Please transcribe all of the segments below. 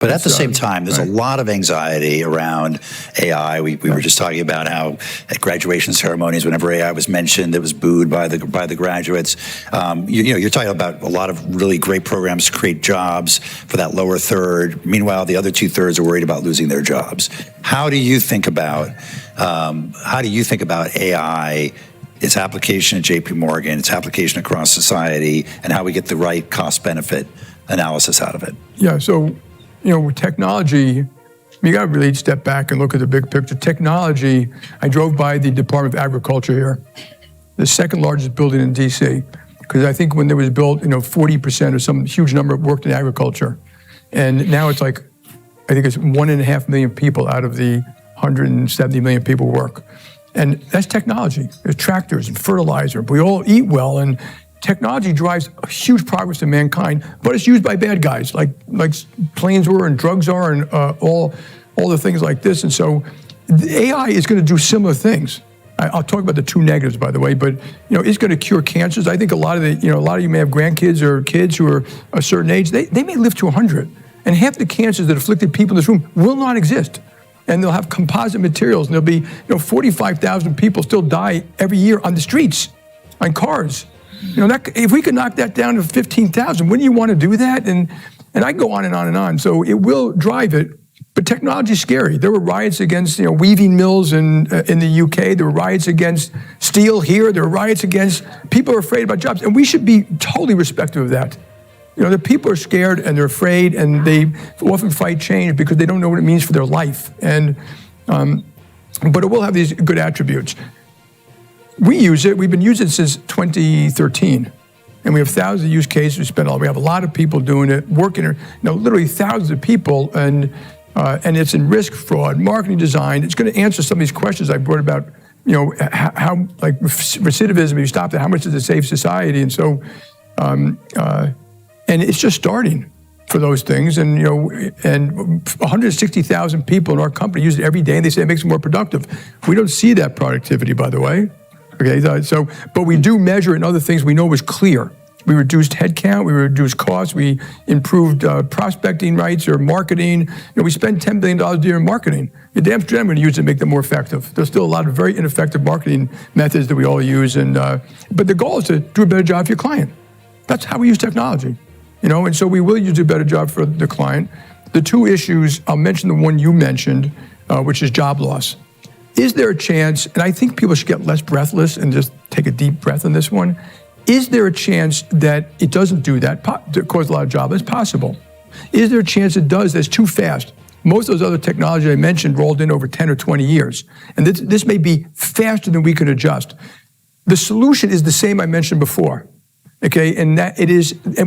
But at the same time, there's a lot of anxiety around AI. We were just talking about how at graduation ceremonies, whenever AI was mentioned, it was booed by the graduates. You're talking about a lot of really great programs to create jobs for that lower third. Meanwhile, the other 2/3 are worried about losing their jobs. How do you think about AI? Its application at JP Morgan, its application across society, and how we get the right cost-benefit analysis out of it. Yeah, so, with technology, you got to really step back and look at the big picture. Technology, I drove by the Department of Agriculture here, the second largest building in DC, because I think when it was built, 40% or some huge number worked in agriculture. And now it's like, I think it's 1.5 million people out of the 170 million people work. And that's technology. There's tractors and fertilizer. We all eat well, and technology drives a huge progress in mankind, but it's used by bad guys, like planes were and drugs are and all the things like this. And so the AI is going to do similar things. I'll talk about the two negatives, by the way, but it's going to cure cancers. I think a lot of you may have grandkids or kids who are a certain age. They may live to 100, and half the cancers that afflicted people in this room will not exist. And they'll have composite materials, and there'll be 45,000 people still die every year on the streets, on cars. If we could knock that down to 15,000, wouldn't you want to do that? And I go on and on and on. So it will drive it, but technology is scary. There were riots against weaving mills in the UK. There were riots against steel here. There were riots against people are afraid about jobs, and we should be totally respectful of that. The people are scared and they're afraid, and they often fight change because they don't know what it means for their life. And but it will have these good attributes. We use it. We've been using it since 2013, and we have thousands of use cases. We have a lot of people doing it, working it. Literally thousands of people, and it's in risk, fraud, marketing design. It's going to answer some of these questions I brought about. How like recidivism. You stop that. How much does it save society? And so. And it's just starting for those things, and 160,000 people in our company use it every day, and they say it makes them more productive. We don't see that productivity, by the way. Okay, but we do measure it in other things we know was clear. We reduced headcount, we reduced costs, we improved prospecting rights or marketing. We spend $10 billion a year in marketing. You're damn straight I'm going to use it to make them more effective. There's still a lot of very ineffective marketing methods that we all use, but the goal is to do a better job for your client. That's how we use technology. And so we will use a better job for the client. The two issues, I'll mention the one you mentioned, which is job loss. Is there a chance, and I think people should get less breathless and just take a deep breath on this one, is there a chance that it doesn't do that, to cause a lot of job? It's possible. Is there a chance it does that's too fast? Most of those other technologies I mentioned rolled in over 10 or 20 years. And this may be faster than we can adjust. The solution is the same I mentioned before. Okay, and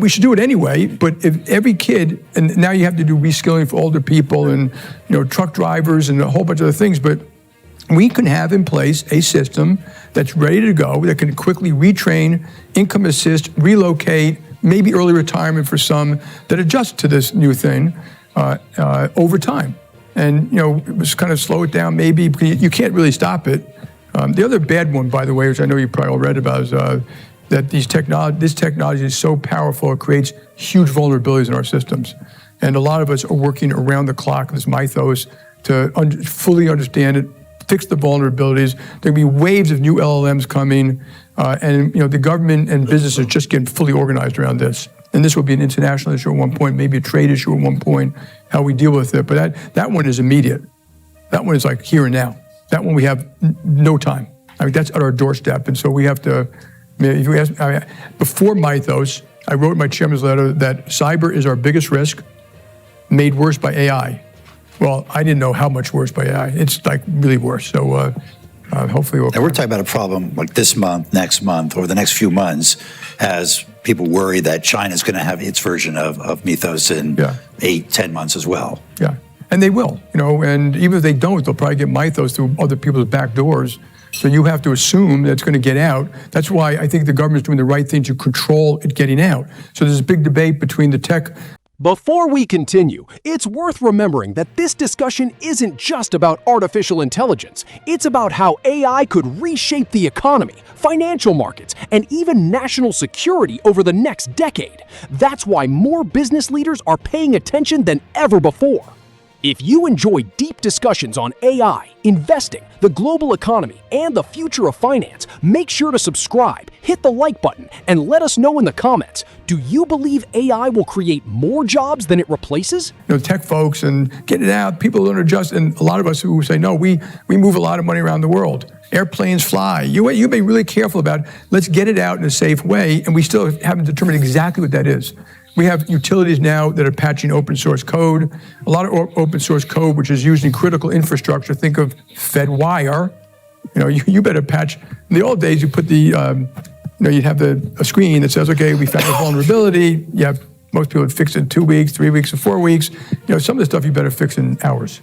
we should do it anyway, but if every kid, and now you have to do reskilling for older people and, truck drivers and a whole bunch of other things, but we can have in place a system that's ready to go, that can quickly retrain, income assist, relocate, maybe early retirement for some, that adjusts to this new thing over time. And, just kind of slow it down maybe, because you can't really stop it. The other bad one, by the way, which I know you probably all read about, is that this technology is so powerful, it creates huge vulnerabilities in our systems. And a lot of us are working around the clock, this mythos, to fully understand it, fix the vulnerabilities. There'll be waves of new LLMs coming, and the government and business are just getting fully organized around this. And this will be an international issue at one point, maybe a trade issue at one point, how we deal with it. But that one is immediate. That one is like here and now. That one we have no time. That's at our doorstep. And so we have to, if you ask, before Mythos, I wrote in my chairman's letter that cyber is our biggest risk, made worse by AI. Well, I didn't know how much worse by AI. It's like really worse. So hopefully we'll... And we're talking about a problem like this month, next month, over the next few months, as people worry that China's going to have its version of Mythos in 8-10 months as well. Yeah, and they will, and even if they don't, they'll probably get Mythos through other people's back doors. So you have to assume that it's going to get out. That's why I think the government's doing the right thing to control it getting out. So there's a big debate between the tech Before we continue, it's worth remembering that this discussion isn't just about artificial intelligence. It's about how AI could reshape the economy, financial markets, and even national security over the next decade. That's why more business leaders are paying attention than ever before. If you enjoy deep discussions on AI, investing, the global economy, and the future of finance, make sure to subscribe, hit the like button, and let us know in the comments. Do you believe AI will create more jobs than it replaces? Tech folks and get it out. People don't adjust, and a lot of us who say no, we move a lot of money around the world. Airplanes fly. You be really careful about. Let's get it out in a safe way, and we still haven't determined exactly what that is. We have utilities now that are patching open source code. A lot of open source code, which is used in critical infrastructure. Think of FedWire. You better patch. In the old days, you put the, you'd have a screen that says, okay, we found a vulnerability. Most people would fix it in 2 weeks, 3 weeks, or 4 weeks. Some of the stuff you better fix in hours.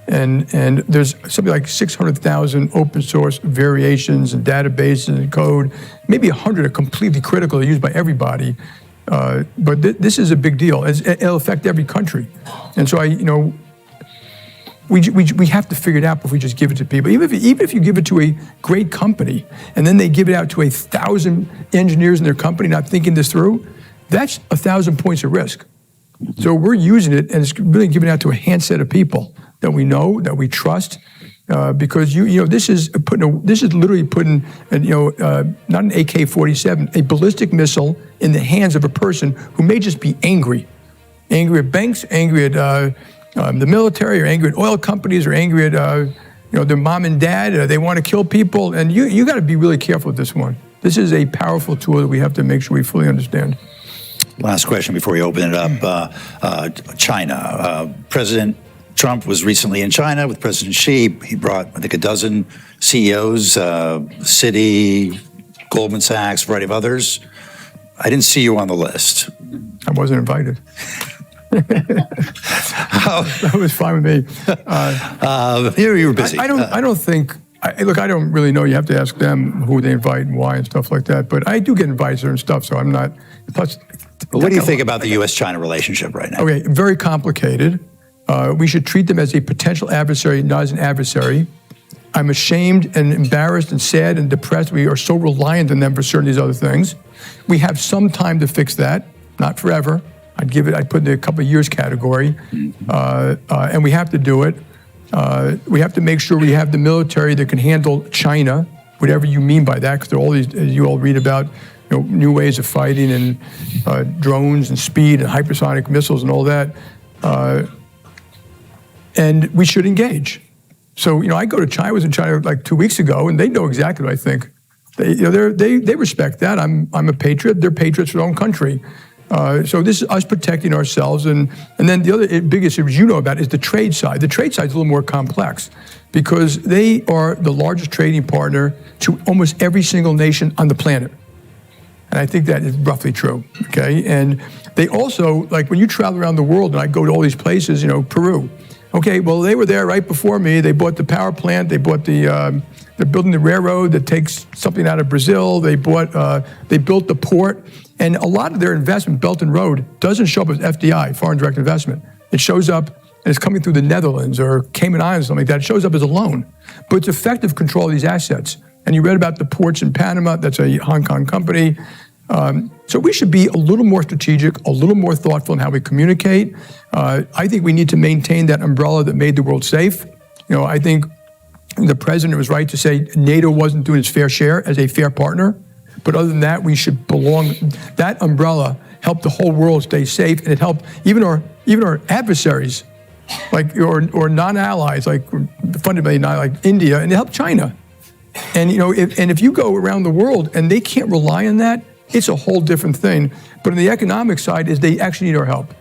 And there's something like 600,000 open source variations and databases and code. Maybe 100 are completely critical, used by everybody. But this is a big deal. It'll affect every country, and so we have to figure it out before we just give it to people. Even if you give it to a great company, and then they give it out to 1,000 engineers in their company not thinking this through, that's 1,000 points of risk. So we're using it, and it's really giving it out to a handful of people that we know, that we trust. Because this is literally putting not an AK-47, a ballistic missile in the hands of a person who may just be angry at banks, angry at the military, or angry at oil companies, or angry at their mom and dad. They want to kill people, and you got to be really careful with this one. This is a powerful tool that we have to make sure we fully understand. Last question before we open it up. China. President Trump was recently in China with President Xi. He brought, I think, a dozen CEOs, Citi, Goldman Sachs, a variety of others. I didn't see you on the list. I wasn't invited. That was fine with me. You were busy. I don't think. Look, I don't really know. You have to ask them who they invite and why and stuff like that. But I do get invited and stuff, so I'm not. Plus, but what do you think about the U.S.-China relationship right now? Okay, very complicated. We should treat them as a potential adversary, not as an adversary. I'm ashamed and embarrassed and sad and depressed. We are so reliant on them for certain of these other things. We have some time to fix that, not forever. I'd put it in a couple of years category. And we have to do it. We have to make sure we have the military that can handle China, whatever you mean by that, because there are all these, as you all read about, new ways of fighting and drones and speed and hypersonic missiles and all that. And we should engage. So, I go to China. I was in China like 2 weeks ago, and they know exactly what I think. They respect that. I'm a patriot. They're patriots for their own country. So this is us protecting ourselves. And then the other biggest issue about is the trade side. The trade side is a little more complex because they are the largest trading partner to almost every single nation on the planet. And I think that is roughly true, okay? And they also, like when you travel around the world, and I go to all these places, Peru. Okay, well, they were there right before me. They bought the power plant. They bought they're building the railroad that takes something out of Brazil. They built the port. And a lot of their investment, Belt and Road, doesn't show up as FDI, foreign direct investment. It shows up, and it's coming through the Netherlands or Cayman Islands, something like that. It shows up as a loan. But it's effective control of these assets. And you read about the ports in Panama. That's a Hong Kong company. So we should be a little more strategic, a little more thoughtful in how we communicate. I think we need to maintain that umbrella that made the world safe. I think the president was right to say NATO wasn't doing its fair share as a fair partner. But other than that, we should belong. That umbrella helped the whole world stay safe, and it helped even our adversaries, or non-allies, like fundamentally not like India, and it helped China. And if you go around the world and they can't rely on that, it's a whole different thing. But on the economic side, is they actually need our help.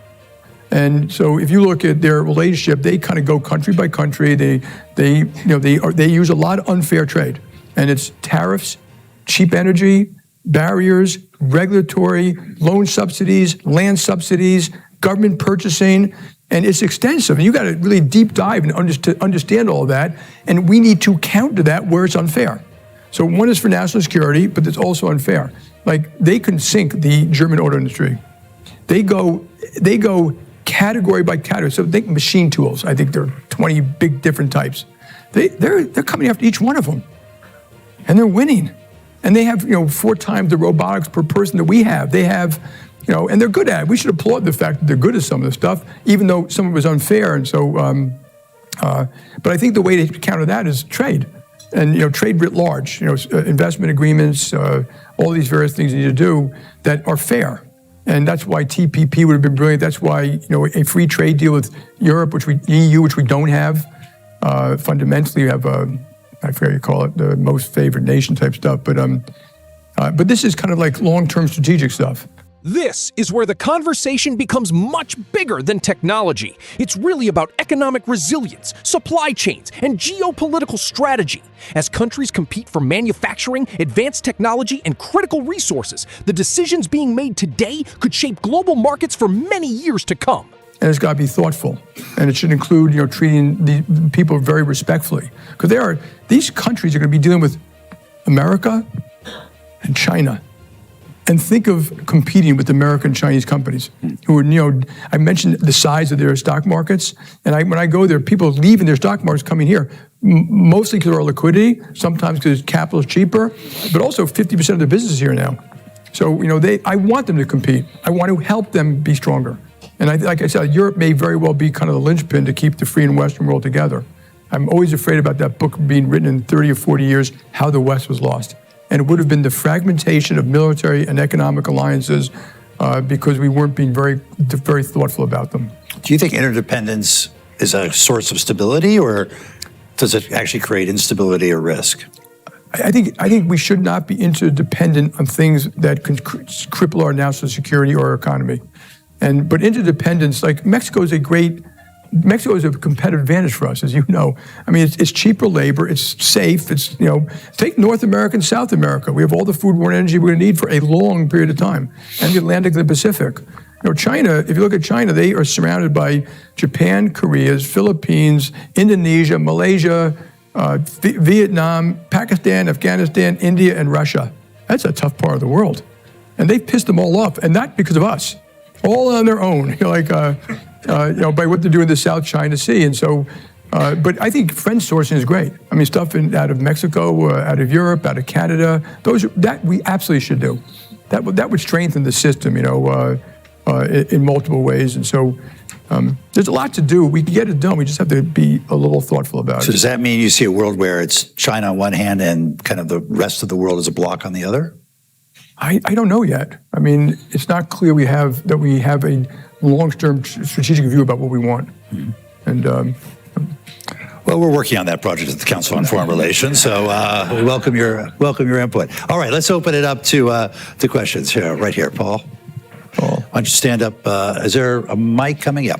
And so if you look at their relationship, they kind of go country by country. They use a lot of unfair trade, and it's tariffs, cheap energy, barriers, regulatory, loan subsidies, land subsidies, government purchasing, and it's extensive. And you got to really deep dive and understand all of that. And we need to counter that where it's unfair. So one is for national security, but it's also unfair. Like they can sink the German auto industry. They go category by category. So think machine tools. I think there are 20 big different types. They're coming after each one of them, and they're winning. And they have 4 times the robotics per person that we have. They have, and they're good at it. We should applaud the fact that they're good at some of the stuff, even though some of it was unfair. And so, but I think the way to counter that is trade, and trade writ large. Investment agreements, all these various things you need to do that are fair. And that's why TPP would have been brilliant. That's why a free trade deal with Europe, EU, which we don't have. Fundamentally, we have I forget what you call it, the most favored nation type stuff. But this is kind of like long-term strategic stuff. This is where the conversation becomes much bigger than technology. It's really about economic resilience, supply chains, and geopolitical strategy. As countries compete for manufacturing, advanced technology, and critical resources, the decisions being made today could shape global markets for many years to come. And it's got to be thoughtful, and it should include, treating the people very respectfully, because these countries are going to be dealing with America and China, and think of competing with American and Chinese companies who are, I mentioned the size of their stock markets, and when I go there, people leaving their stock markets coming here, mostly because of our liquidity, sometimes because capital is cheaper, but also 50% of their business is here now. So, I want them to compete. I want to help them be stronger. And like I said, Europe may very well be kind of the linchpin to keep the free and Western world together. I'm always afraid about that book being written in 30 or 40 years, How the West Was Lost. And it would have been the fragmentation of military and economic alliances because we weren't being very, very thoughtful about them. Do you think interdependence is a source of stability, or does it actually create instability or risk? I think we should not be interdependent on things that can cripple our national security or our economy. But interdependence, like Mexico is a competitive advantage for us, as you know. I mean, it's cheaper labor, it's safe, take North America and South America. We have all the food-borne energy we're going to need for a long period of time, and the Atlantic and the Pacific. China, if you look at China, they are surrounded by Japan, Korea, Philippines, Indonesia, Malaysia, Vietnam, Pakistan, Afghanistan, India, and Russia. That's a tough part of the world. And they've pissed them all off, and not because of us. All on their own, by what they're doing in the South China Sea. And so, but I think friend sourcing is great. I mean, stuff out of Mexico, out of Europe, out of Canada, that we absolutely should do. That would strengthen the system, in multiple ways. And so there's a lot to do. We can get it done. We just have to be a little thoughtful about it. So does that mean you see a world where it's China on one hand and kind of the rest of the world as a block on the other? I don't know yet. I mean, it's not clear we have a long-term strategic view about what we want. Mm-hmm. And well, we're working on that project at the Council on Foreign Relations, so we welcome your input. All right, let's open it up to questions here, right here, Paul. Why don't you stand up? Is there a mic coming up?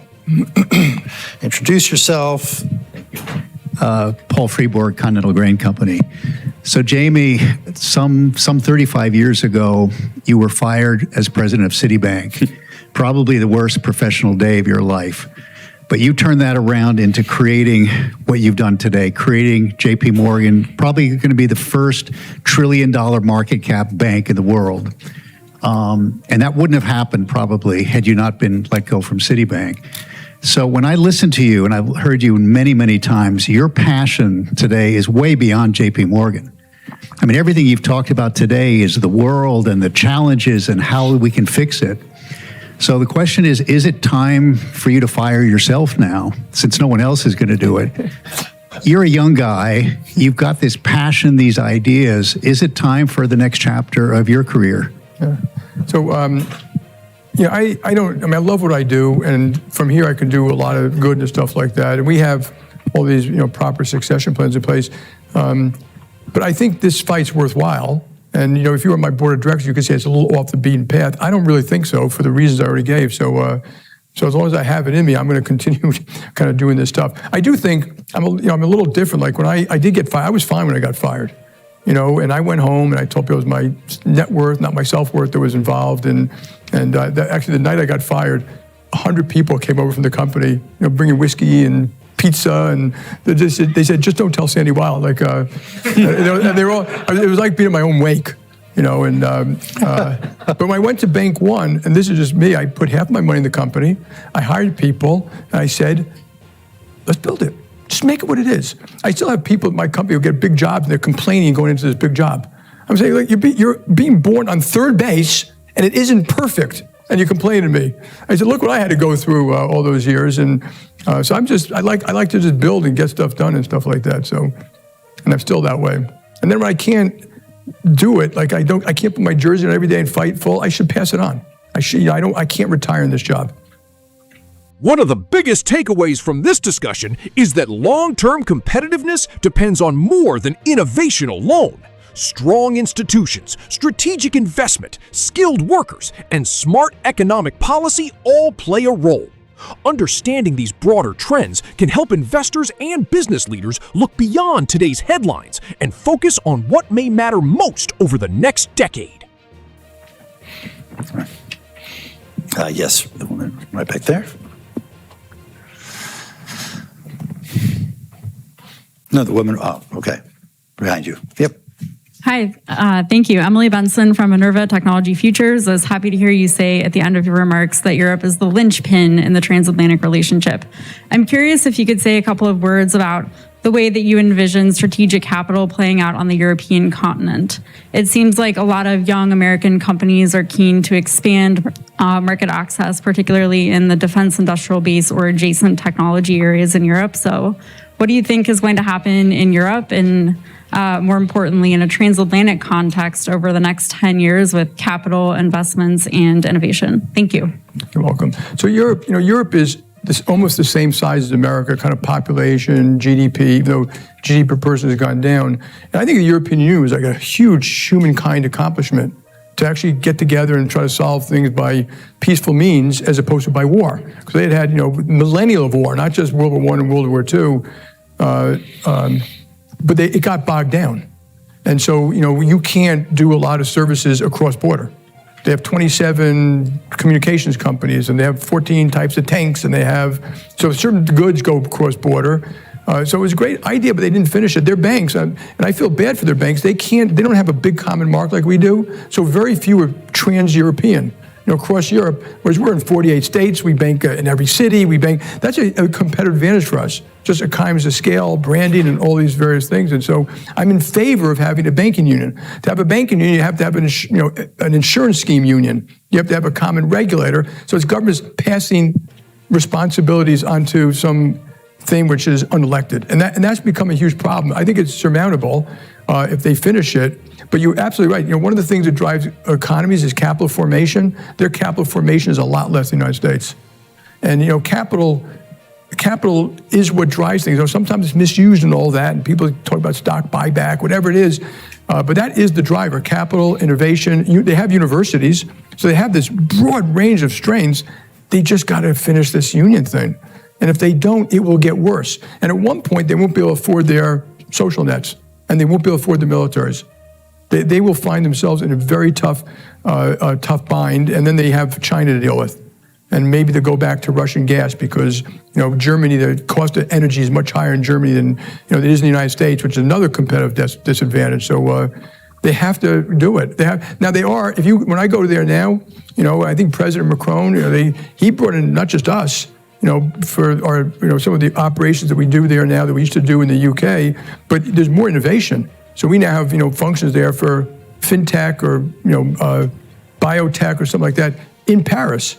Introduce yourself. Paul Freeborg, Continental Grain Company. So Jamie, some 35 years ago, you were fired as president of Citibank. Probably the worst professional day of your life. But you turned that around into creating what you've done today, creating JP Morgan, probably going to be the first $1 trillion market cap bank in the world. And that wouldn't have happened probably had you not been let go from Citibank. So when I listen to you, and I've heard you many, many times, your passion today is way beyond JP Morgan. I mean, everything you've talked about today is the world and the challenges and how we can fix it. So the question is it time for you to fire yourself now, since no one else is going to do it? You're a young guy. You've got this passion, these ideas. Is it time for the next chapter of your career? Yeah. So, I love what I do, and from here I can do a lot of good and stuff like that. And we have all these, proper succession plans in place. But I think this fight's worthwhile. And, if you were on my board of directors, you could say it's a little off the beaten path. I don't really think so, for the reasons I already gave. So as long as I have it in me, I'm going to continue kind of doing this stuff. I do think I'm a little different. Like when I did get fired, I was fine when I got fired. And I went home and I told people it was my net worth, not my self-worth, that was involved. And actually, the night I got fired, 100 people came over from the company, bringing whiskey and pizza, and they said, just don't tell Sandy Weil. Like, they were all, it was like being in my own wake. But when I went to Bank One, and this is just me, I put half my money in the company. I hired people, and I said, let's build it. Just make it what it is. I still have people at my company who get big jobs, and they're complaining going into this big job. I'm saying, look, you're being born on third base, and it isn't perfect, and you complain to me. I said, look what I had to go through all those years, and so I like to just build and get stuff done and stuff like that. So, and I'm still that way. And then when I can't do it, like I can't put my jersey on every day and fight full, I should pass it on. I can't retire in this job. One of the biggest takeaways from this discussion is that long-term competitiveness depends on more than innovation alone. Strong institutions, strategic investment, skilled workers, and smart economic policy all play a role. Understanding these broader trends can help investors and business leaders look beyond today's headlines and focus on what may matter most over the next decade. Yes, the woman right back there. No, the woman, oh, okay, behind you. Yep. Hi, thank you. Emily Benson from Minerva Technology Futures. I was happy to hear you say at the end of your remarks that Europe is the linchpin in the transatlantic relationship. I'm curious if you could say a couple of words about the way that you envision strategic capital playing out on the European continent. It seems like a lot of young American companies are keen to expand market access, particularly in the defense industrial base or adjacent technology areas in Europe. So what do you think is going to happen in Europe and more importantly, in a transatlantic context over the next 10 years with capital, investments, and innovation? Thank you. You're welcome. So Europe is almost the same size as America, kind of population, GDP, even though GDP per person has gone down. And I think the European Union was like a huge humankind accomplishment to actually get together and try to solve things by peaceful means as opposed to by war. Because they had millennial of war, not just World War I and World War II. But it got bogged down. And so, you can't do a lot of services across border. They have 27 communications companies, and they have 14 types of tanks, and so certain goods go cross border. So it was a great idea, but they didn't finish it. Their banks, and I feel bad for their banks, they don't have a big common market like we do, so very few are trans-European. Across Europe, whereas we're in 48 states, we bank in every city, that's a competitive advantage for us. Just economies of scale, branding, and all these various things. And so I'm in favor of having a banking union. To have a banking union, you have to have an insurance scheme union. You have to have a common regulator. So it's governments passing responsibilities onto some thing which is unelected. And that's become a huge problem. I think it's surmountable if they finish it. But you're absolutely right. One of the things that drives economies is capital formation. Their capital formation is a lot less than the United States. And capital is what drives things. Sometimes it's misused and all that, and people talk about stock buyback, whatever it is. But that is the driver: capital, innovation. They have universities, so they have this broad range of strengths. They just got to finish this union thing. And if they don't, it will get worse. And at one point, they won't be able to afford their social nets, and they won't be able to afford the militaries. They will find themselves in a very tough bind, and then they have China to deal with. And maybe they'll go back to Russian gas because, Germany, the cost of energy is much higher in Germany than, it is in the United States, which is another competitive disadvantage. So they have to do it. When I go there now, I think President Macron, he brought in not just us, for our, some of the operations that we do there now that we used to do in the UK, but there's more innovation. So we now have, functions there for fintech or, biotech or something like that in Paris.